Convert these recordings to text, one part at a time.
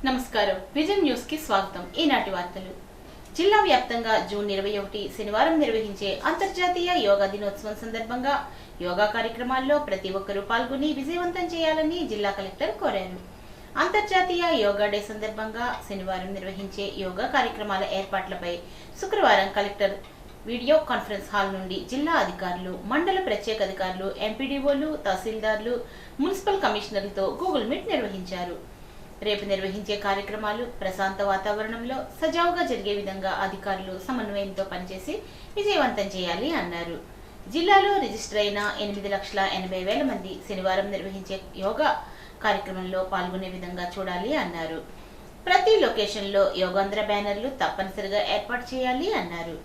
నమస్కారం vision news కి స్వాగతం। ఈనాటి వార్తలు। జిల్లా వ్యాప్తంగా జూన్ 21 శనివారం నిర్వహించే అంతర్జాతీయ యోగా దినోత్సవం సందర్భంగా యోగా కార్యక్రమాల్లో ప్రతి ఒక్కరూ పాల్గొని విజయవంతం చేయాలని జిల్లా కలెక్టర్ కోరారు। అంతర్జాతీయ యోగా డే సందర్భంగా శనివారం నిర్వహించే యోగా కార్యక్రమాల ఏర్పాట్లపై శుక్రవారం కలెక్టర్ వీడియో కాన్ఫరెన్స్ హాల్ నుండి జిల్లా అధికారులు, మండల ప్రత్యేక అధికారులు, ఎంపీడీఓలు, తహసీల్దార్లు, మున్సిపల్ కమిషనర్లతో గూగుల్ మీట్ నిర్వహించారు। రేపు నిర్వహించే కార్యక్రమాలు ప్రశాంత వాతావరణంలో సజావుగా జరిగే విధంగా అధికారులు సమన్వయంతో పనిచేసి విజయవంతం చేయాలి అన్నారు। జిల్లాలో రిజిస్టర్ అయిన 8,80,000 మంది శనివారం నిర్వహించే యోగా కార్యక్రమంలో పాల్గొనే విధంగా చూడాలి అన్నారు। ప్రతి లొకేషన్లో యోగాంధ్ర బ్యానర్లు తప్పనిసరిగా ఏర్పాటు చేయాలి అన్నారు।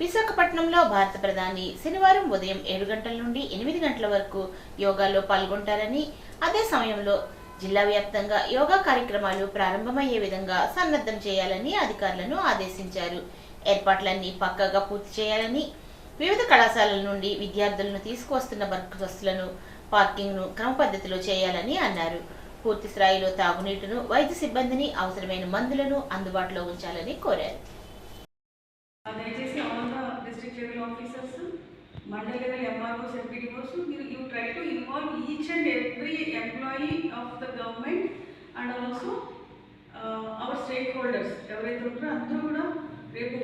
విశాఖపట్నంలో భారత ప్రధాని శనివారం ఉదయం 7 గంటల నుండి 8 గంటల వరకు యోగాలో పాల్గొంటారని, అదే సమయంలో జిల్లా వ్యాప్తంగా యోగా కార్యక్రమాలు ప్రారంభమయ్యే విధంగా సన్నద్ధం చేయాలని అధికారులను ఆదేశించారు। ఏర్పాట్లన్నీ పక్కాగా పూర్తి చేయాలని, వివిధ కళాశాలల నుండి విద్యార్థులను తీసుకువస్తున్న బస్సులను పార్కింగ్ ను క్రమ పద్ధతిలో చేయాలని అన్నారు। పూర్తి స్థాయిలో తాగునీటిను, వైద్య సిబ్బందిని, అవసరమైన మందులను అందుబాటులో ఉంచాలని కోరారు। Mandal level MROs, MPDOs, you try to involve each and every employee of the government and also our stakeholders. ఎవరైతే ఉంటారో అందరూ కూడా రేపు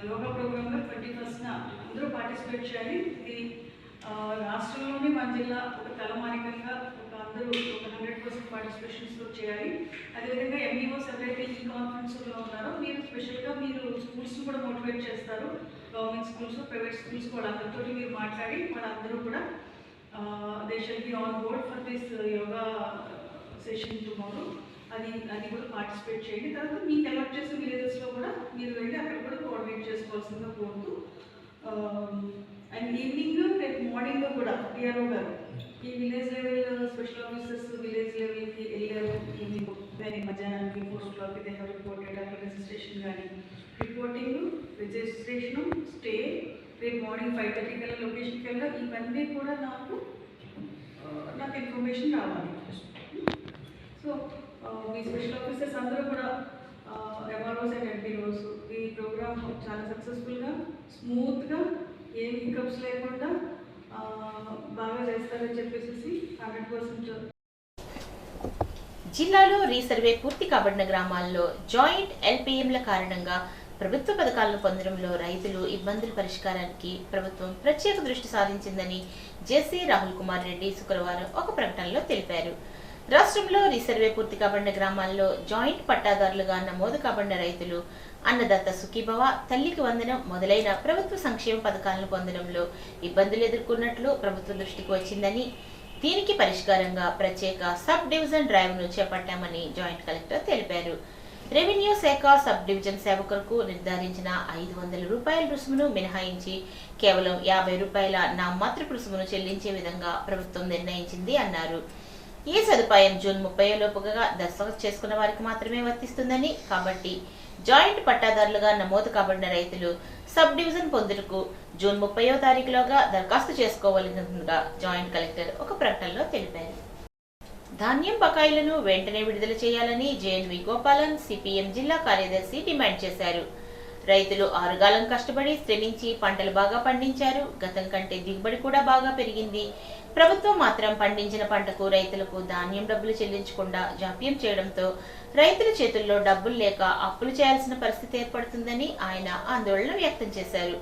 యోగా ప్రోగ్రామ్ లో 21st అందరూ పార్టిసిపేట్ చేయాలి। ఇది రాష్ట్రంలోనే మన జిల్లా ఒక తలమానికంగా అందరూ ఒక 100% పార్టిసిపేషన్స్ చేయాలి। అదేవిధంగా ఎంఈఓస్ ఎవరైతే ఈ కాన్ఫరెన్స్లో ఉన్నారో మీరు స్పెషల్గా మీరు స్కూల్స్ కూడా మోటివేట్ చేస్తారు। గవర్నమెంట్ స్కూల్స్, ప్రైవేట్ స్కూల్స్ వాళ్ళందరితో మీరు మాట్లాడి వాళ్ళందరూ కూడా they shall be on board for this yoga session tomorrow, అది కూడా పార్టిసిపేట్ చేయండి। తర్వాత మీకు అలర్ట్ చేసిన విలేజెస్లో కూడా మీరు వెళ్ళి అక్కడ కూడా కోఆర్డినేట్ చేసుకోవాల్సిందిగా కోరుతూ, అండ్ ఈవినింగ్ రేపు మార్నింగ్ కూడా డిఆర్ఓ గారు ఈ village level special officers village లెవెల్కి వెళ్ళారు। ఈవినింగ్ మధ్యాహ్నానికి 4 o'clock దే హ్యావ్ రిపోర్టెడ్ అక్కడ రిజిస్ట్రేషన్ కానీ రిపోర్టింగ్, రిజిస్ట్రేషన్, స్టే, రేపు మార్నింగ్ 5:30 కల్లా లొకేషన్కి వెళ్ళాలి। ఇవన్నీ కూడా నాకు ఇన్ఫర్మేషన్ రావాలి। సో మీ స్పెషల్ ఆఫీసర్స్ అందరూ కూడా ఎంఆర్ఓస్ అండ్ ఎంపీఓస్ ఈ ప్రోగ్రామ్ చాలా సక్సెస్ఫుల్గా, స్మూత్గా, ఏం హికప్స్ లేకుండా బాగా చేస్తారని చెప్పేసి 100%. జిల్లాలో రీసర్వే పూర్తి కాబడిన గ్రామాల్లో జాయింట్ ఎల్పీఎంల కారణంగా ప్రభుత్వ పథకాలను పొందడంలో రైతులు ఇబ్బందుల పరిష్కారానికి ప్రభుత్వం ప్రత్యేక దృష్టి సారించిందని జేసీ రాహుల్ కుమార్ రెడ్డి శుక్రవారం ఒక ప్రకటనలో తెలిపారు। రాష్ట్రంలో రీసర్వే పూర్తి కాబడిన గ్రామాల్లో జాయింట్ పట్టాదారులుగా నమోదు కాబడిన రైతులు అన్నదాత సుఖీభవ, తల్లికి వందనం మొదలైన ప్రభుత్వ సంక్షేమ పథకాలను పొందడంలో ఇబ్బందులు ఎదుర్కొన్నట్లు ప్రభుత్వ దృష్టికి వచ్చిందని, దీనికి పరిష్కారంగా ప్రత్యేక సబ్ డివిజన్ డ్రైవ్ ను చేపట్టామని జాయింట్ కలెక్టర్ తెలిపారు। రెవెన్యూ శాఖ సబ్ డివిజన్ సేవకులకు నిర్ధారించిన 500 రూపాయల రుసుమును మినహాయించి కేవలం 50 రూపాయల నామమాత్ర రుసుమును చెల్లించే విధంగా ప్రభుత్వం నిర్ణయించింది అన్నారు। ఈ సదుపాయం జూన్ 30 లోపుగా దరఖాస్తు చేసుకున్న వారికి మాత్రమే వర్తిస్తుందని, కాబట్టి జాయింట్ పట్టాదారులుగా నమోదు కాబడిన రైతులు సబ్ డివిజన్ పొందుటకు జూన్ 30వ తారీఖులోగా దరఖాస్తు చేసుకోవాల్సిందిగా జాయింట్ కలెక్టర్ ఒక ప్రకటనలో తెలిపారు। ధాన్యం బకాయిలను వెంటనే విడుదల చేయాలని జేఎన్వి గోపాలన్ సిపిఎం జిల్లా కార్యదర్శి డిమాండ్ చేశారు। రైతులు ఆరుగాలం కష్టపడి శ్రమించి పంటలు బాగా పండించారు, గతం కంటే దిగుబడి కూడా బాగా పెరిగింది। ప్రభుత్వం మాత్రం పండించిన పంటకు రైతులకు ధాన్యం డబ్బులు చెల్లించకుండా జాప్యం చేయడంతో రైతుల చేతుల్లో డబ్బులు లేక అప్పులు చేయాల్సిన పరిస్థితి ఏర్పడుతుందని ఆయన ఆందోళన వ్యక్తం చేశారు।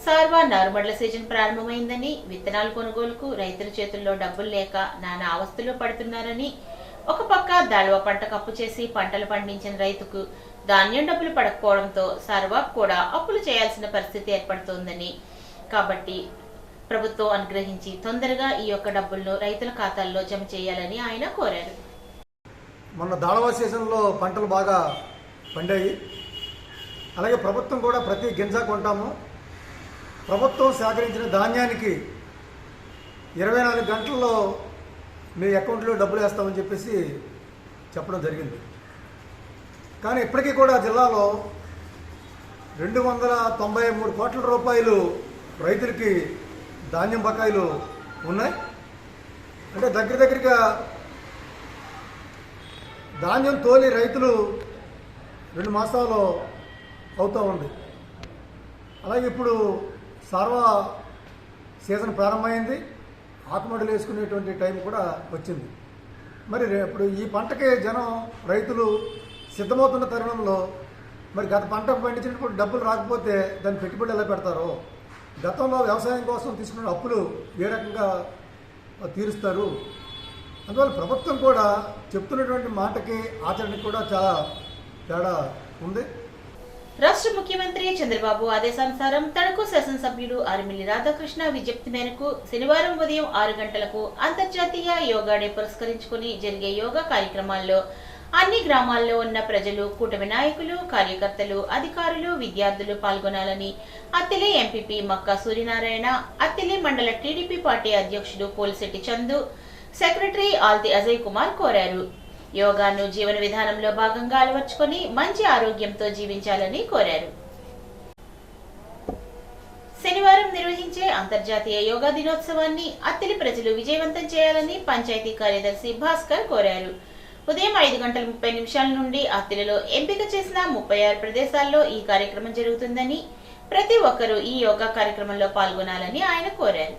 సార్వా నారుమడ్ల సీజన్ ప్రారంభమైందని, విత్తనాల కొనుగోలుకు రైతుల చేతుల్లో డబ్బులు లేక నానా అవస్థలు పడుతున్నారని, ఒక పక్క దాళవ పంటకు అప్పు చేసి పంటలు పండించిన రైతుకు ధాన్యం డబ్బులు పడకపోవడంతో సార్వా కూడా అప్పులు చేయాల్సిన పరిస్థితి ఏర్పడుతోందని, కాబట్టి ప్రభుత్వం అనుగ్రహించి తొందరగా ఈ యొక్క డబ్బులను రైతుల ఖాతాల్లో జమ చేయాలని ఆయన కోరారు। మొన్న దాళవ సీజన్లో పంటలు బాగా పండాయి, అలాగే ప్రభుత్వం కూడా ప్రతి గింజ కొంటాము, ప్రభుత్వం సేకరించిన ధాన్యానికి 24 గంటల్లో మీ అకౌంట్లో డబ్బులు వేస్తామని చెప్పేసి చెప్పడం జరిగింది। కానీ ఇప్పటికీ కూడా జిల్లాలో 293 కోట్ల రూపాయలు రైతులకి ధాన్యం బకాయిలు ఉన్నాయి। అంటే దగ్గరగా ధాన్యం తోలి రైతులు 2 మాసాలు అవుతూ ఉంది. అలాగే ఇప్పుడు సార్వ సీజన్ ప్రారంభమైంది, ఆకుమడులు వేసుకునేటువంటి టైం కూడా వచ్చింది. మరి ఇప్పుడు ఈ పంటకి రైతులు సిద్ధమవుతున్న తరుణంలో మరి గత పంట పండించినప్పుడు డబ్బులు రాకపోతే దాన్ని పెట్టుబడి ఎలా పెడతారో, గతంలో వ్యవసాయం కోసం తీసుకున్న అప్పులు ఏ రకంగా తీరుస్తారు, అందువల్ల ప్రభుత్వం కూడా చెప్తున్నటువంటి మాటకి ఆచరణకి కూడా చాలా తేడా ఉంది. రాష్ట్ర ముఖ్యమంత్రి చంద్రబాబు ఆదేశానుసారం తణుకు శాసనసభ్యుడు ఆర్మిల్లి రాధాకృష్ణ విజ్ఞప్తి మేరకు శనివారం ఉదయం 6 గంటలకు అంతర్జాతీయ యోగా డే పురస్కరించుకుని జరిగే యోగా కార్యక్రమాల్లో అన్ని గ్రామాల్లో ఉన్న ప్రజలు, కూటమి నాయకులు, కార్యకర్తలు, అధికారులు, విద్యార్థులు పాల్గొనాలని అత్తిలి ఎంపీపీ మక్కా సూర్యనారాయణ, అత్తిలి మండల టీడీపీ పార్టీ అధ్యక్షుడు పోలిశెట్టి చందు, సెక్రటరీ ఆల్తి అజయ్ కుమార్ కోరారు. యోగాను జీవన విధానంలో భాగంగా అలవర్చుకొని మంచి ఆరోగ్యంతో జీవించాలని కోరారు. శనివారం నిర్వహించే అంతర్జాతీయ యోగా దినోత్సవాన్ని అత్తిలి ప్రజలు విజయవంతం చేయాలని పంచాయతీ కార్యదర్శి భాస్కర్ కోరారు. ఉదయం 5:30 నుండి అత్తిలిలో ఎంపిక చేసిన 36 ప్రదేశాల్లో ఈ కార్యక్రమం జరుగుతుందని, ప్రతి ఒక్కరూ ఈ యోగా కార్యక్రమంలో పాల్గొనాలని ఆయన కోరారు.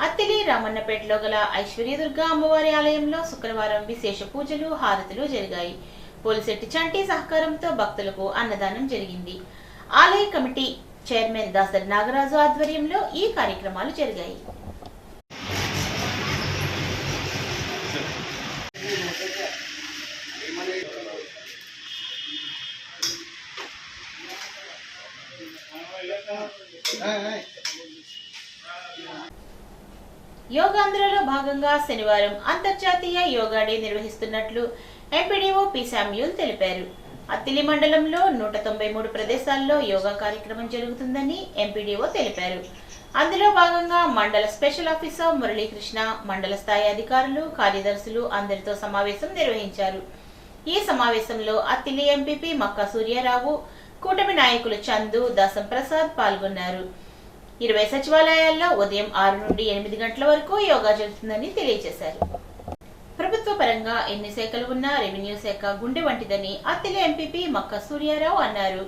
అత్తిలి రామన్నపేటలో గల ఐశ్వర్యదుర్గ అమ్మవారి ఆలయంలో శుక్రవారం విశేష పూజలు, హారతులు జరిగాయి. పోలిశెట్టి చంటి సహకారంతో భక్తులకు అన్నదానం జరిగింది. ఆలయ కమిటీ చైర్మన్ దాసరి నాగరాజు ఆధ్వర్యంలో ఈ కార్యక్రమాలు జరిగాయి. యోగాంధ్రలో భాగంగా శనివారం అంతర్జాతీయ యోగా డే నిర్వహిస్తున్నట్లు ఎంపీడీఓ పి శామ్యూల్ తెలిపారు. అత్తిలి మండలంలో 193 ప్రదేశాల్లో యోగా కార్యక్రమం జరుగుతుందని ఎంపీడీఓ తెలిపారు. అందులో భాగంగా మండల స్పెషల్ ఆఫీసర్ మురళీకృష్ణ, మండల స్థాయి అధికారులు, కార్యదర్శులు అందరితో సమావేశం నిర్వహించారు. ఈ సమావేశంలో అత్తిలి ఎంపీపీ మక్కా సూర్యారావు, కూటమి నాయకులు చందు, దాసం ప్రసాద్ పాల్గొన్నారు. 20 సచివాలయాల్లో ఉదయం 6 నుండి 8 గంటల వరకు యోగా జరుగుతుందని తెలియజేశారు. ప్రభుత్వ పరంగా ఎన్ని శాఖలు ఉన్నా రెవెన్యూ శాఖ గుండె వంటిదని అత్తిలి ఎంపీపీ మక్కా సూర్యారావు అన్నారు.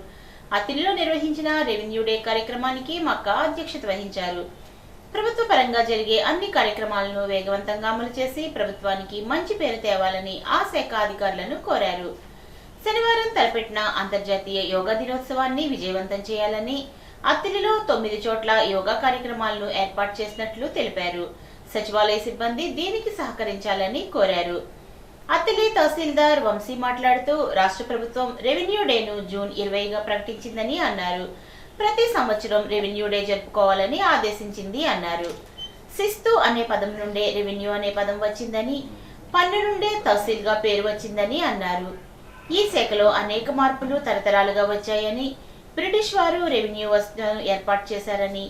అత్తిలిలో నిర్వహించిన రెవెన్యూ డే కార్యక్రమానికి మక్కా అధ్యక్షత వహించారు. ప్రభుత్వ పరంగా జరిగే అన్ని కార్యక్రమాలను వేగవంతంగా అమలు చేసి ప్రభుత్వానికి మంచి పేరు తేవాలని ఆ శాఖ అధికారులను కోరారు. శనివారం తలపెట్టిన అంతర్జాతీయ యోగా దినోత్సవాన్ని విజయవంతం చేయాలని అత్తిలిలో 9 చోట్ల యోగా కార్యక్రమాలను ఏర్పాటు చేసినట్లు తెలిపారు. సచివాలయ సిబ్బంది దీనికి సహకరించాలని కోరారు. అత్తిలి తహసీల్దార్ వంశీ మాట్లాడుతూ రాష్ట్ర ప్రభుత్వం రెవెన్యూ డేను జూన్ 20గా ప్రకటించిందని అన్నారు. ప్రతి సంవత్సరం రెవెన్యూ డే జరుపుకోవాలని ఆదేశించింది అన్నారు. శిస్తు అనే పదం నుండే రెవెన్యూ అనే పదం వచ్చిందని, పన్ను నుండే తహసీల్గా పేరు వచ్చిందని అన్నారు. ఈ శాఖలో అనేక మార్పులు తరతరాలుగా వచ్చాయని, బ్రిటిష్ వారు రెవెన్యూ వ్యవస్థను ఏర్పాటు చేశారని,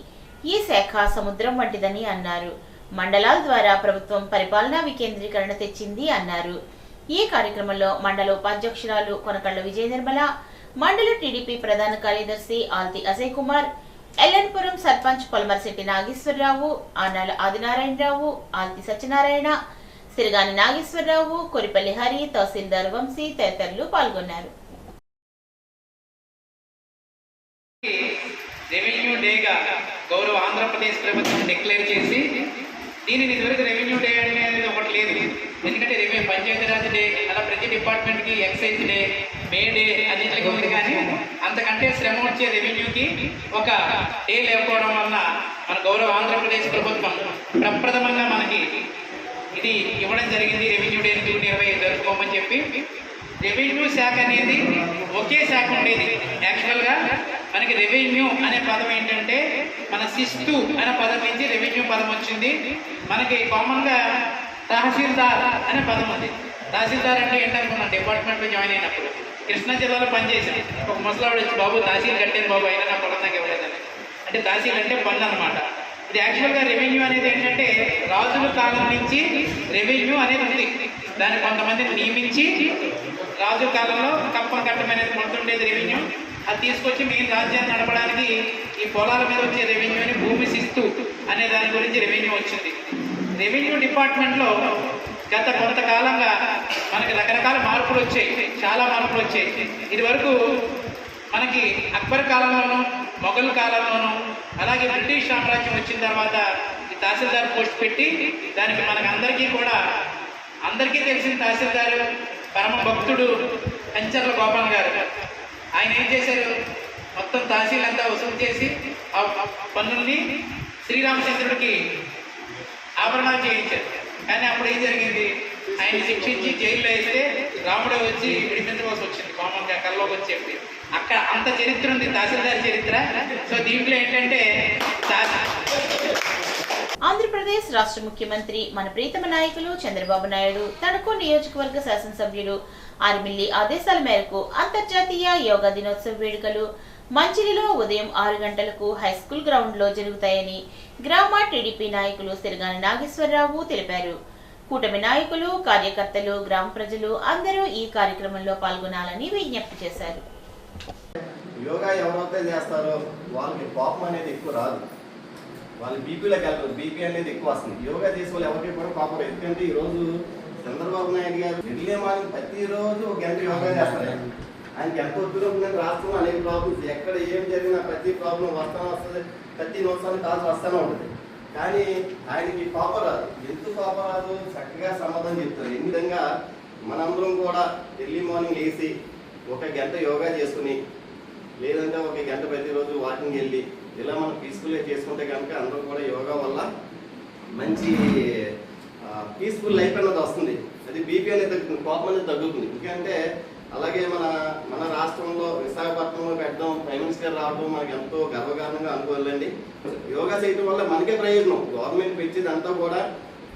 ఈ శాఖ సముద్రం వంటిదని అన్నారు. మండలాల ద్వారా ప్రభుత్వం పరిపాలనా వికేంద్రీకరణ తెచ్చింది అన్నారు. ఈ కార్యక్రమంలో మండల ఉపాధ్యక్షురాలు కొనకళ్ళ విజయ నిర్మల, మండల టీడీపీ ప్రధాన కార్యదర్శి ఆల్తి అజయ్ కుమార్, ఎల్ఎన్పురం సర్పంచ్ పొలమర్శెట్టి నాగేశ్వరరావు, ఆనాల ఆదినారాయణరావు, ఆల్తి సత్యనారాయణ, సిరిగాని నాగేశ్వరరావు, కొరిపల్లి హరి, తహసీల్దార్ వంశీ తదితరులు పాల్గొన్నారు. రెవెన్యూ డేగా గౌరవ ఆంధ్రప్రదేశ్ ప్రభుత్వం డిక్లేర్ చేసి దీనిని ఇదివరకు రెవెన్యూ డే అనేది ఒకటి లేదు. ఎందుకంటే పంచాయతీరాజ్ డే అలా ప్రతి డిపార్ట్మెంట్కి ఎక్సైజ్ డే, మే డే అన్నింటికి ఉంది. కానీ అంతకంటే శ్రమ వచ్చే రెవెన్యూకి ఒక డే లేకపోవడం వల్ల మన గౌరవ ఆంధ్రప్రదేశ్ ప్రభుత్వం ప్రప్రథమంగా మనకి ఇది ఇవ్వడం జరిగింది. రెవెన్యూ డే జూన్ 20 జరుపుకోమని చెప్పి. రెవెన్యూ శాఖ అనేది ఒకే శాఖ ఉండేది. యాక్చువల్గా మనకి రెవెన్యూ అనే పదం ఏంటంటే మన శిస్తు అనే పదం నుంచి రెవెన్యూ పదం వచ్చింది. మనకి కామన్గా తహసీల్దార్ అనే పదం ఉంది. తహసీల్దార్ అంటే ఏంటనుకున్నాం డిపార్ట్మెంట్లో జాయిన్ అయినప్పుడు. కృష్ణా జిల్లాలో పనిచేసాం. ఒక ముసలావిడ వచ్చి, బాబు తహసీల్ కట్టాను బాబు, అయినా నా పొలం నాకు ఇవ్వలేదని. అంటే తహసీల్ అంటే పన్ను అనమాట. ఇది యాక్చువల్గా రెవెన్యూ అనేది ఏంటంటే రాజుల కాలం నుంచి రెవెన్యూ అనేది ఉంది. దాన్ని కొంతమందిని నియమించి రాజుల కాలంలో కప్పం కట్టం అనేది మొత్తుండేది రెవెన్యూ. అది తీసుకొచ్చి మీ రాజ్యాన్ని నడపడానికి ఈ పొలాల మీద వచ్చే రెవెన్యూని భూమి శిస్తు అనే దాని గురించి రెవెన్యూ వచ్చింది. రెవెన్యూ డిపార్ట్మెంట్లో గత కొంతకాలంగా మనకి రకరకాల రకరకాల మార్పులు వచ్చాయి, చాలా మార్పులు వచ్చాయి. ఇది వరకు మనకి అక్బర్ కాలంలోనూ మొఘల్ కాలంలోనూ అలాగే బ్రిటిష్ సామ్రాజ్యం వచ్చిన తర్వాత ఈ తహసీల్దార్ పోస్ట్ పెట్టి దానికి మనకు అందరికీ తెలిసిన తహసీల్దారు పరమ భక్తుడు కంచర్ల గోపాల్ గారు. ఆయన ఏం చేశారు, మొత్తం తహసీల్ అంతా వసూలు చేసి ఆ పన్నుల్ని శ్రీరామచంద్రుడికి ఆభరణాలు చేయించారు. కానీ అప్పుడు ఏం జరిగింది, ఆయన శిక్షించి జైల్లో వేస్తే రాముడే వచ్చి విడిపించవలసి వచ్చింది, కామన్గా కల్లోకి వచ్చి చెప్పి. అక్కడ అంత చరిత్ర ఉంది తహసీల్దార్ చరిత్ర. సో దీంట్లో ఏంటంటే ఆంధ్రప్రదేశ్ రాష్ట్ర ముఖ్యమంత్రి మన ప్రీతమ నాయకులు చంద్రబాబు నాయుడు తణుకు నియోజకవర్గ శాసనసభ్యులు ఆర్మిల్లి ఆదేశాల మేరకు అంతర్జాతీయ యోగా దినోత్సవ వేడుకలు మంచిలిలో ఉదయం 6 గంటలకు హైస్కూల్ గ్రౌండ్ లో జరుగుతాయని గ్రామ టీడీపీ నాయకులు సిరగాని నాగేశ్వరరావు తెలిపారు. కూటమి నాయకులు, కార్యకర్తలు, గ్రామ ప్రజలు అందరూ ఈ కార్యక్రమంలో పాల్గొనాలని విజ్ఞప్తి చేశారు. యోగా ఎవరైతే చేస్తారో వాళ్ళకి కోపం అనేది ఎక్కువ రాదు, వాళ్ళు బీపీలోకి వెళ్తారు, బీపీ అనేది ఎక్కువ వస్తుంది. యోగా చేసే వాళ్ళు ఎవరికి కూడా కోపం. ఎందుకంటే ఈరోజు చంద్రబాబు నాయుడు గారు ఢిల్లీ మార్నింగ్ ప్రతిరోజు 1 గంట యోగా చేస్తారు. ఆయనకి ఎంత ఒత్తిడి ఉంటుందని రాష్ట్రంలో అనేక ప్రాబ్లమ్స్, ఎక్కడ ఏం జరిగినా ప్రతి ప్రాబ్లం వస్తుంది, ప్రతి నోట్సాన్ని కాల్సి వస్తూనే ఉంటుంది. కానీ ఆయనకి కోపం రాదు. ఎందుకు కోపం రాదు, చక్కగా సమాధానం చెప్తారు. ఈ విధంగా మనందరం కూడా ఎర్లీ మార్నింగ్ లేచి 1 గంట యోగా చేసుకుని, లేదంటే 1 గంట ప్రతిరోజు వాకింగ్ వెళ్ళి ఇలా మనం పీస్ఫుల్గా చేసుకుంటే కనుక అందరూ కూడా యోగా వల్ల మంచి పీస్ఫుల్ లైఫ్ అనేది వస్తుంది. అది బీపీ అనేది తగ్గుతుంది, కోపం అనేది తగ్గుతుంది. ఎందుకంటే అలాగే మన రాష్ట్రంలో విశాఖపట్నంలో పెట్టడం, ప్రైమ్ మినిస్టర్ రావడం మనకి ఎంతో గర్వకారణంగా అనుకోవాలండి. యోగా చేయడం వల్ల మనకే ప్రయోజనం. గవర్నమెంట్ పెంచేదంతా కూడా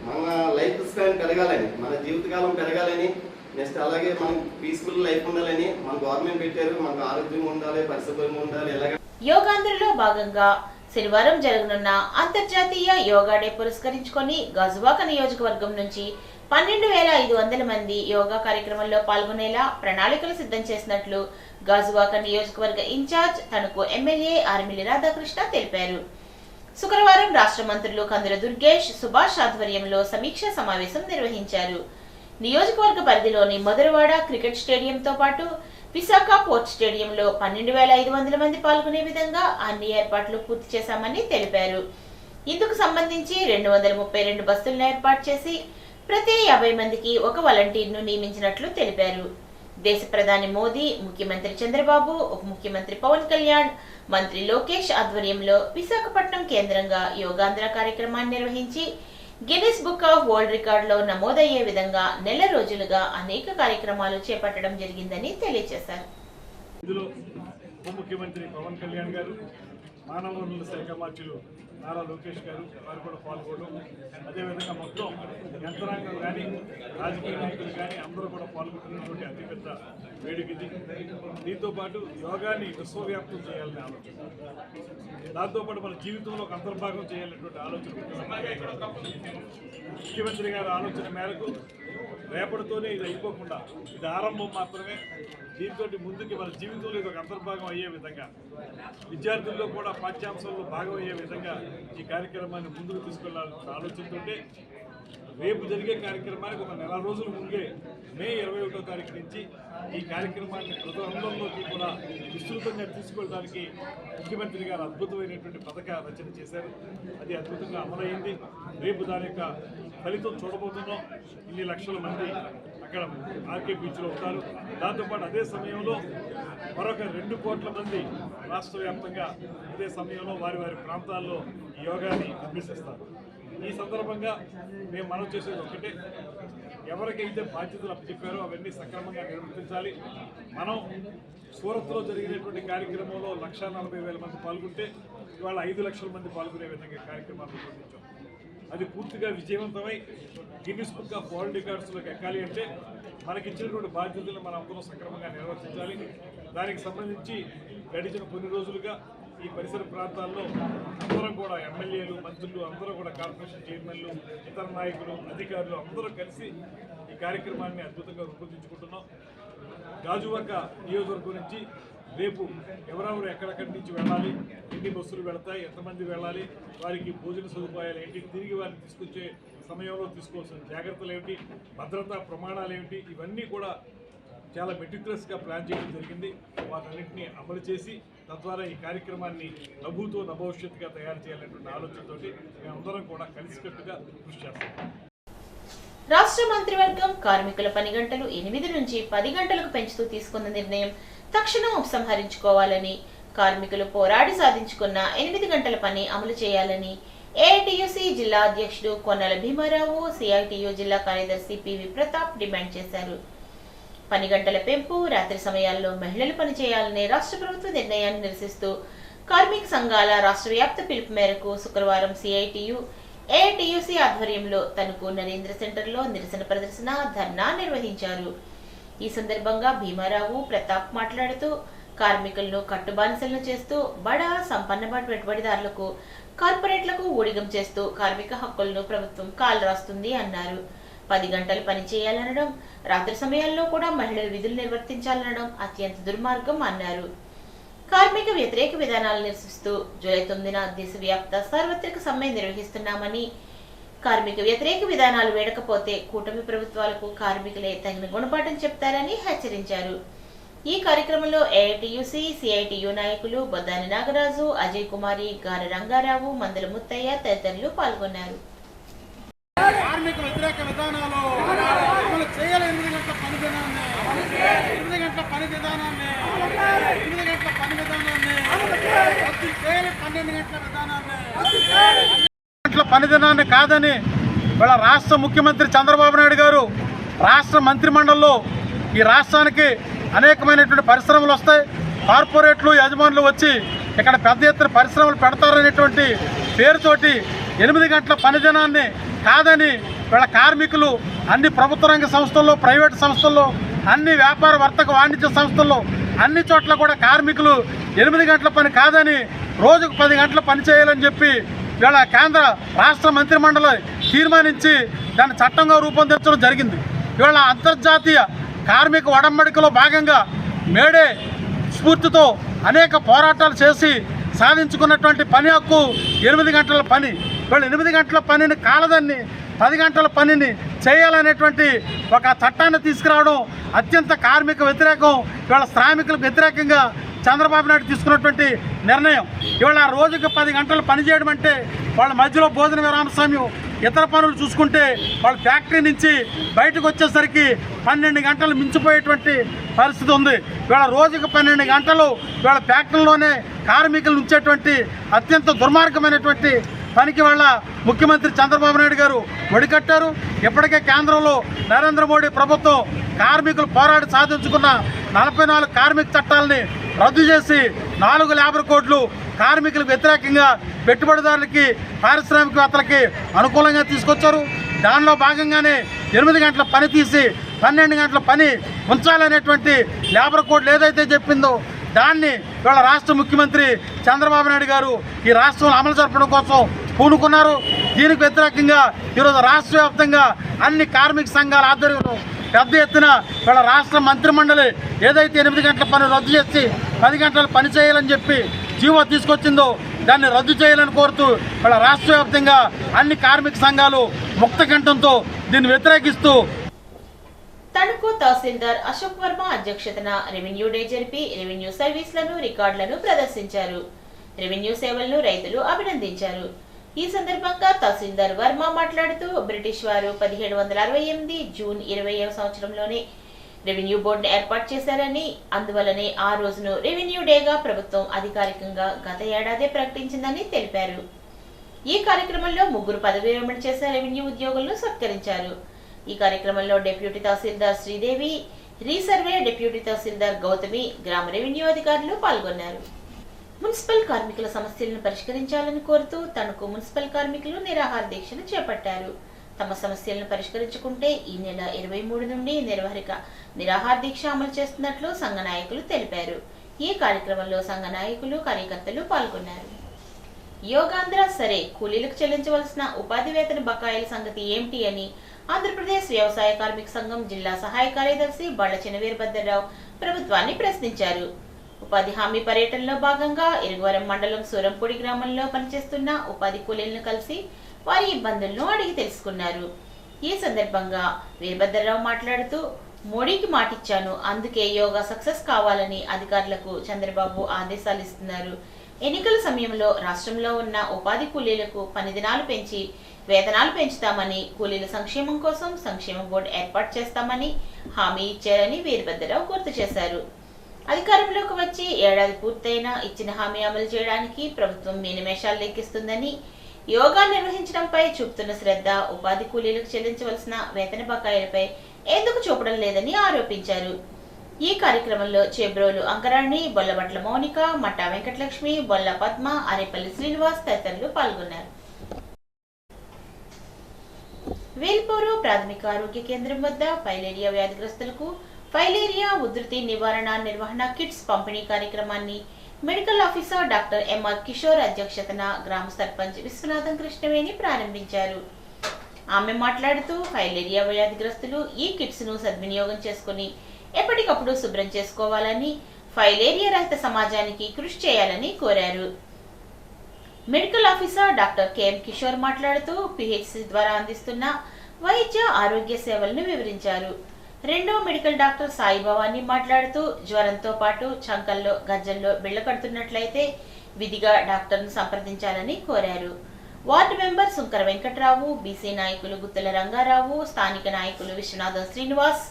మన లైఫ్ స్పాన్ పెరగాలని, మన జీవితకాలం పెరగాలని, నెక్స్ట్ అలాగే మనకు పీస్ఫుల్ లైఫ్ ఉండాలని మన గవర్నమెంట్ పెట్టారు. మనకు ఆరోగ్యంగా ఉండాలి, పరిశుభ్రంగా ఉండాలి. ఎలాగ యోగాంధ్రలో భాగంగా శనివారం జరగనున్న అంతర్జాతీయ యోగా డే పురస్కరించుకొని గాజువాక నియోజకవర్గం నుంచి 12,500 మంది యోగా కార్యక్రమంలో పాల్గొనేలా ప్రణాళికలు సిద్ధం చేసినట్లు గాజువాక నియోజకవర్గ ఇన్ఛార్జ్ తణుకు ఎమ్మెల్యే ఆర్మిల్లి రాధాకృష్ణ తెలిపారు. శుక్రవారం రాష్ట్ర మంత్రులు కందుల దుర్గేష్, సుభాష్ ఆధ్వర్యంలో సమీక్షా సమావేశం నిర్వహించారు. నియోజకవర్గ పరిధిలోని మధురవాడ క్రికెట్ స్టేడియంతో పాటు విశాఖ పోర్ట్ స్టేడియంలో 12,500 మంది పాల్గొనే విధంగా అన్ని ఏర్పాట్లు పూర్తి చేశామని తెలిపారు. ఇందుకు సంబంధించి 232 బస్సులను ఏర్పాటు చేసి ప్రతి 50 మందికి ఒక వాలంటీర్ను నియమించినట్లు తెలిపారు. దేశ ప్రధాని మోదీ, ముఖ్యమంత్రి చంద్రబాబు, ఉప ముఖ్యమంత్రి పవన్ కళ్యాణ్, మంత్రి లోకేష్ ఆధ్వర్యంలో విశాఖపట్నం కేంద్రంగా యోగాంధ్ర కార్యక్రమాన్ని నిర్వహించి గిన్నిస్ బుక్ ఆఫ్ వరల్డ్ రికార్డులో నమోదయ్యే విధంగా నెల రోజులుగా అనేక కార్యక్రమాలు చేపట్టడం జరిగిందని తెలియజేశారు. ఇందులో ఉప ముఖ్యమంత్రి పవన్ కళ్యాణ్ గారు, మానవ వనరుల శాఖ మంత్రులు నారా లోకేష్ గారు వారు కూడా పాల్గొనడం, అదేవిధంగా మొత్తం యంత్రాంగం కానీ రాజకీయ నాయకులు కానీ అందరూ కూడా పాల్గొంటున్నటువంటి అతిపెద్ద వేడుక ఇది. దీంతో పాటు యోగాని విశ్వవ్యాప్తం చేయాలనే ఆలోచన, దాంతోపాటు మన జీవితంలో ఒక అంతర్భాగం చేయాలనేటువంటి ఆలోచన ముఖ్యమంత్రి గారి ఆలోచన మేరకు రేపటితోనే ఇది అయిపోకుండా ఇది ఆరంభం మాత్రమే. దీంతో ముందుకి మన జీవితంలో ఇది ఒక అంతర్భాగం అయ్యే విధంగా, విద్యార్థుల్లో కూడా పాఠ్యాంశాల్లో భాగం అయ్యే విధంగా ఈ కార్యక్రమాన్ని ముందుకు తీసుకెళ్లాలన్న ఆలోచనతోటే రేపు జరిగే కార్యక్రమానికి ఒక నెల రోజుల ముందే మే 21వ తారీఖు నుంచి ఈ కార్యక్రమాన్ని ప్రజలందరిలోకి కూడా విస్తృతంగా తీసుకెళ్ళడానికి ముఖ్యమంత్రి గారు అద్భుతమైనటువంటి పథక రచన చేశారు. అది అద్భుతంగా అమలైంది. రేపు దాని యొక్క ఫలితం చూడబోతున్నాం. ఇన్ని లక్షల మంది అక్కడ ఆర్కే బీచ్లో ఉంటారు. దాంతోపాటు అదే సమయంలో మరొక 2 కోట్ల మంది రాష్ట్ర వ్యాప్తంగా అదే సమయంలో వారి వారి ప్రాంతాల్లో యోగాని అభ్యసిస్తారు. ఈ సందర్భంగా మేము మనం చేసేది ఒకటే, ఎవరికైతే బాధ్యతలు అప్పచెప్పారో అవన్నీ సక్రమంగా నిర్వర్తించాలి. మనం సూరత్లో జరిగినటువంటి కార్యక్రమంలో 1,40,000 మంది పాల్గొంటే ఇవాళ 5 లక్షల మంది పాల్గొనే విధంగా కార్యక్రమాలు రూపొందించాం. అది పూర్తిగా విజయవంతమై గిన్నిస్ బుక్ ఆఫ్ వరల్డ్ రికార్డ్స్లోకి ఎక్కాలి అంటే మనకి ఇచ్చినటువంటి బాధ్యతలను మనం అందరం సక్రమంగా నిర్వర్తించాలి. దానికి సంబంధించి గడిచిన కొన్ని రోజులుగా ఈ పరిసర ప్రాంతాల్లో అందరం కూడా ఎమ్మెల్యేలు, మంత్రులు అందరూ కూడా కార్పొరేషన్ చైర్మన్లు, ఇతర నాయకులు, అధికారులు అందరూ కలిసి ఈ కార్యక్రమాన్ని అద్భుతంగా రూపొందించుకుంటున్నాం. గాజువాక నియోజకవర్గం నుంచి రేపు ఎవరెవరు ఎక్కడెక్కడి నుంచి వెళ్ళాలి, ఎన్ని బస్సులు వెళతాయి, ఎంతమంది వెళ్ళాలి, వారికి భోజన సదుపాయాలు ఏంటి, తిరిగి వారిని తీసుకొచ్చే సమయంలో తీసుకోవాల్సిన జాగ్రత్తలు ఏమిటి, భద్రతా ప్రమాణాలు ఏమిటి, ఇవన్నీ కూడా చాలా మెటిక్యులస్గా ప్లాన్ చేయడం జరిగింది. వాటన్నింటినీ అమలు చేసి తద్వారా ఈ కార్యక్రమాన్ని నభూతో నభవిష్యత్తుగా తయారు చేయాలనేటువంటి ఆలోచనతోటి మేమందరం కూడా కలిసికట్టుగా కృషి చేస్తాం. రాష్ట్ర మంత్రివర్గం కార్మికుల పని గంటలు 8 నుంచి 10 గంటలకు పెంచుతూ తీసుకున్న నిర్ణయం తక్షణం ఉపసంహరించుకోవాలని, కార్మికులు పోరాడి సాధించుకున్న 8 గంటల పని అమలు చేయాలని ఏఐటియుసి జిల్లా అధ్యక్షుడు కొన్నల భీమారావు, సిఐటియు జిల్లా కార్యదర్శి పివి ప్రతాప్ డిమాండ్ చేశారు. పని గంటల పెంపు, రాత్రి సమయాల్లో మహిళలు పనిచేయాలనే రాష్ట్ర ప్రభుత్వ నిర్ణయాన్ని నిరసిస్తూ కార్మిక సంఘాల రాష్ట్ర వ్యాప్త పిలుపు మేరకు శుక్రవారం సిఐటియు ఏఐటియుసి ఆధ్వర్యంలో తణుకు నరేంద్ర సెంటర్లో నిరసన ప్రదర్శన, ధర్నా నిర్వహించారు. ఈ సందర్భంగా భీమారావు, ప్రతాప్ మాట్లాడుతూ కార్మికులను కట్టుబానిసలను చేస్తూ బడా సంపన్న పెట్టుబడిదారులకు, కార్పొరేట్లకు ఊడిగం చేస్తూ కార్మిక హక్కులను ప్రభుత్వం కాలు రాస్తుంది అన్నారు. 10 గంటలు పని చేయాలనడం, రాత్రి సమయాల్లో కూడా మహిళలు విధులు నిర్వర్తించాలనడం అత్యంత దుర్మార్గం అన్నారు. కార్మిక వ్యతిరేక విధానాలు నిరసిస్తూ జూలై 9న దేశవ్యాప్త సార్వత్రిక సమ్మె నిర్వహిస్తున్నామని, కార్మిక వ్యతిరేక విధానాలు వేడకపోతే కూటమి ప్రభుత్వాలకు కార్మికులే తగిన గుణపాఠం చెప్తారని హెచ్చరించారు. ఈ కార్యక్రమంలో ఏఐటియుసి, సిఐటియు నాయకులు బొద్దాని నాగరాజు, అజయ్ కుమారి, గార రంగారావు, మందల ముత్తయ్య తదితరులు పాల్గొన్నారు. కార్మిక వ్యతిరేక విధానాలు అమలు చేయాలి. 8 గంటల పని విధానాన్ని 8 గంటల పని విధానాన్ని రద్దు చేయాలి. 12 గంటల విధానాన్ని గంటల పని దినాన్ని కాదని ఇవాళ రాష్ట్ర ముఖ్యమంత్రి చంద్రబాబు నాయుడు గారు రాష్ట్ర మంత్రిమండలిలో ఈ రాష్ట్రానికి అనేకమైనటువంటి పరిశ్రమలు వస్తాయి, కార్పొరేట్లు యజమానులు వచ్చి ఇక్కడ పెద్ద ఎత్తున పరిశ్రమలు పెడతారనేటువంటి పేరుతోటి 8 గంటల పని దినాన్ని కాదని వీళ్ళ కార్మికులు అన్ని ప్రభుత్వ రంగ సంస్థల్లో, ప్రైవేటు సంస్థల్లో, అన్ని వ్యాపార వర్తక వాణిజ్య సంస్థల్లో అన్ని చోట్ల కూడా కార్మికులు 8 గంటల పని కాదని రోజుకు 10 గంటల పని చేయాలని చెప్పి వీళ్ళ కేంద్ర రాష్ట్ర మంత్రిమండలి తీర్మానించి దాన్ని చట్టంగా రూపొందించడం జరిగింది. ఇవాళ అంతర్జాతీయ కార్మిక ఒడంబడికలో భాగంగా మేడే స్ఫూర్తితో అనేక పోరాటాలు చేసి సాధించుకున్నటువంటి పని హక్కు 8 గంటల పని. వీళ్ళు 8 గంటల పనిని కాలదాన్ని 10 గంటల పనిని చేయాలనేటువంటి ఒక చట్టాన్ని తీసుకురావడం అత్యంత కార్మిక వ్యతిరేకం. ఇవాళ శ్రామికులకు వ్యతిరేకంగా చంద్రబాబు నాయుడు తీసుకున్నటువంటి నిర్ణయం. ఇవాళ రోజుకి 10 గంటలు పని చేయడం అంటే వాళ్ళ మధ్యలో భోజన విరామ సమయం, ఇతర పనులు చూసుకుంటే వాళ్ళ ఫ్యాక్టరీ నుంచి బయటకు వచ్చేసరికి 12 గంటలు మించిపోయేటువంటి పరిస్థితి ఉంది. ఇవాళ రోజుకి 12 గంటలు ఇవాళ ఫ్యాక్టరీలోనే కార్మికులు ఉంచేటువంటి అత్యంత దుర్మార్గమైనటువంటి పనికి వాళ్ళ ముఖ్యమంత్రి చంద్రబాబు నాయుడు గారు ఒడికట్టారు. ఇప్పటికే కేంద్రంలో నరేంద్ర మోడీ ప్రభుత్వం కార్మికులు పోరాడి సాధించుకున్న 44 కార్మిక చట్టాలని రద్దు చేసి 450 కోట్లు కార్మికులకు వ్యతిరేకంగా పెట్టుబడిదారులకి, పారిశ్రామికవేత్తలకి అనుకూలంగా తీసుకొచ్చారు. దానిలో భాగంగానే 8 గంటల పని తీసి 12 గంటల పని ఉంచాలనేటువంటి లేబర్ కోడ్ ఏదైతే చెప్పిందో దాన్ని ఇవాళ రాష్ట్ర ముఖ్యమంత్రి చంద్రబాబు నాయుడు గారు ఈ రాష్ట్రంలో అమలు జరపడం కోసం పూనుకున్నారు. దీనికి వ్యతిరేకంగా ఈరోజు రాష్ట్ర వ్యాప్తంగా అన్ని కార్మిక సంఘాల ఆధ్వర్యంలో పెద్ద ఎత్తున ఇవాళ రాష్ట్ర మంత్రిమండలి ఏదైతే 8 గంటల పని రద్దు చేసి 10 గంటలు పని చేయాలని చెప్పి జీవో తీసుకొచ్చిందో దాన్ని రద్దు చేయాలని కోరుతూ ఇవాళ రాష్ట్ర వ్యాప్తంగా అన్ని కార్మిక సంఘాలు ముక్త కంఠంతో దీన్ని వ్యతిరేకిస్తూ తణుకు తహసీల్దార్ అశోక్ వర్మ అధ్యక్షతన రెవెన్యూ డే జరిపి రెవెన్యూ సర్వీసులను, రికార్డులను ప్రదర్శించారు. రెవెన్యూ సేవలను రైతులు అభినందించారు. ఈ సందర్భంగా తహసీల్దార్ వర్మ మాట్లాడుతూ బ్రిటిష్ వారు 1768 జూన్ 20వ సంవత్సరంలోనే రెవెన్యూ బోర్డును ఏర్పాటు చేశారని, అందువల్లనే ఆ రోజును రెవెన్యూ డేగా ప్రభుత్వం అధికారికంగా గత ఏడాదే ప్రకటించిందని తెలిపారు. ఈ కార్యక్రమంలో 3 పదవీ విరమణ చేసిన రెవెన్యూ ఉద్యోగులను సత్కరించారు. ఈ కార్యక్రమంలో డిప్యూటీ తహసీల్దార్ శ్రీదేవి, రీసర్వే డిప్యూటీ తహసీల్దార్ గౌతమి, గ్రామ రెవెన్యూ అధికారులు పాల్గొన్నారు. మున్సిపల్ కార్మికుల సమస్యలను పరిష్కరించాలని కోరుతూ తణుకు మున్సిపల్ కార్మికులు నిరాహార దీక్షను చేపట్టారు. తమ సమస్యలను పరిష్కరించుకుంటే ఈ నెల 23 నుండి నిర్వహరిక నిరాహార దీక్ష అమలు చేస్తున్నట్లు సంఘ నాయకులు తెలిపారు. ఈ కార్యక్రమంలో సంఘ నాయకులు, కార్యకర్తలు పాల్గొన్నారు. యోగాంధ్ర సరే కూలీలకు చెల్లించవలసిన ఉపాధి వేతన బకాయిల సంగతి ఏమిటి అని ఆంధ్రప్రదేశ్ వ్యవసాయ కార్మిక సంఘం జిల్లా సహాయ కార్యదర్శి బళ్ళ చినవీరభద్రరావు ప్రభుత్వాన్ని ప్రశ్నించారు. ఉపాధి హామీ పర్యటనలో భాగంగా ఇరుగువరం మండలం సూరంపూడి గ్రామంలో పనిచేస్తున్న ఉపాధి కూలీలను కలిసి వారి ఇబ్బందులను అడిగి తెలుసుకున్నారు. ఈ సందర్భంగా వీరభద్రరావు మాట్లాడుతూ, మోడీకి మాటిచ్చాను, అందుకే యోగా సక్సెస్ కావాలని అధికారులకు చంద్రబాబు ఆదేశాలు ఇస్తున్నారు. ఎన్నికల సమయంలో రాష్ట్రంలో ఉన్న ఉపాధి కూలీలకు పని దినాలు పెంచి వేతనాలు పెంచుతామని, కూలీల సంక్షేమం కోసం సంక్షేమ బోర్డు ఏర్పాటు చేస్తామని హామీ ఇచ్చారని వీరభద్రరావు గుర్తు చేశారు. అధికారంలోకి వచ్చి ఏడాది పూర్తయినా ఇచ్చిన హామీ అమలు చేయడానికి ప్రభుత్వం మీనమేషాలు లెక్కిస్తుందని, యోగా నిర్వహించడంపై చూపుతున్న శ్రద్ధ ఉపాధి కూలీలకు చెల్లించవలసిన వేతన బకాయిలపై ఎందుకు చూపడం లేదని ఆరోపించారు. ఈ కార్యక్రమంలో చేబ్రోలు అంకరాణి, బొల్లబట్ల మౌనిక, మట్టా వెంకటలక్ష్మి, బొల్ల పద్మ, అరేపల్లి శ్రీనివాస్ తదితరులు పాల్గొన్నారు. వేల్పూరు ప్రాథమిక ఆరోగ్య కేంద్రం వద్ద ఫైలేరియా వ్యాధిగ్రస్తులకు ఫైలేరియా ఉధృతి నివారణ నిర్వహణ కిట్స్ పంపిణీ కార్యక్రమాన్ని medical officer doctor M R Kishore అధ్యక్షతన గ్రామ సర్పంచ్ విశ్వనాథం కృష్ణవేణి ప్రారంభించారు. ఆమె మాట్లాడుతూ, ఫైలేరియా వ్యాధిగ్రస్తులు ఈ కిట్స్ ను సద్వినియోగం చేసుకుని ఎప్పటికప్పుడు శుభ్రం చేసుకోవాలని, ఫైలేరియా రహిత సమాజానికి కృషి చేయాలని కోరారు. Medical officer doctor KM Kishore మాట్లాడుతూ, పిహెచ్సి ద్వారా అందిస్తున్న వైద్య ఆరోగ్య సేవలను వివరించారు. రెండో మెడికల్ డాక్టర్ సాయి భవానీ మాట్లాడుతూ, జ్వరంతో పాటు చంకల్లో గజ్జల్లో బిళ్ళ కడుతున్నట్లయితే విధిగా డాక్టర్ను సంప్రదించాలని కోరారు. Ward member Sunkara Venkatrao, BC నాయకులు గుత్తుల రంగారావు, స్థానిక నాయకులు Viswanatham Srinivas,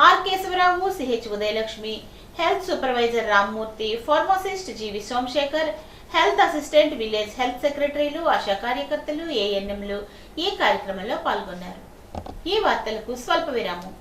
R Kesavarao, CH Udayalakshmi, health supervisor Rammurthy, pharmacist G V Somasekhar, health assistant, village health సెక్రటరీలు, ఆశా కార్యకర్తలు, ఏఎన్ఎంలు ఈ కార్యక్రమంలో పాల్గొన్నారు. ఈ వార్తలకు స్వల్ప విరామం.